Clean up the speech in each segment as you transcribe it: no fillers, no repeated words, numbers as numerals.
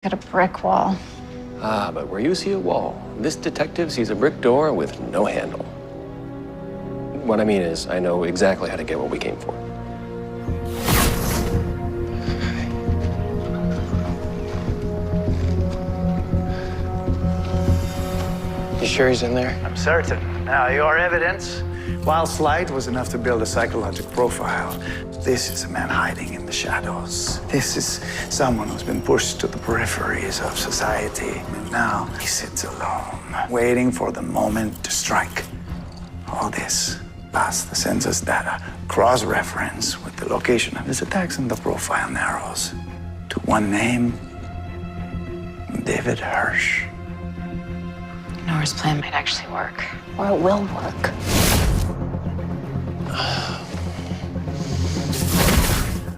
Got a brick wall. Ah, but where you see a wall, this detective sees a brick door with no handle. What I mean is, I know exactly how to get what we came for. You sure he's in there? I'm certain. Now, your evidence, while slight, was enough to build a psychological profile. This is a man hiding in the shadows. This is someone who's been pushed to the peripheries of society. And now he sits alone, waiting for the moment to strike. All this past the census data, cross-reference with the location of his attacks, and the profile narrows to one name, David Hirsch. Nora's plan might actually work. Or it will work.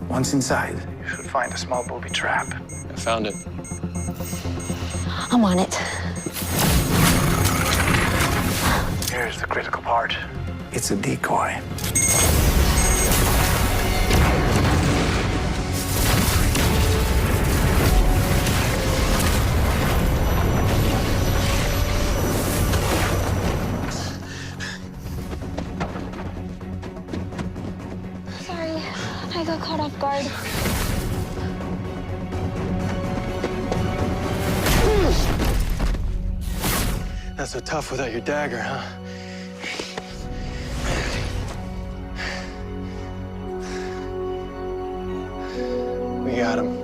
Once inside, you should find a small booby trap. I found it. I'm on it. Here's the critical part. It's a decoy. Sorry, I got caught off guard. Not so tough without your dagger, huh? We got him.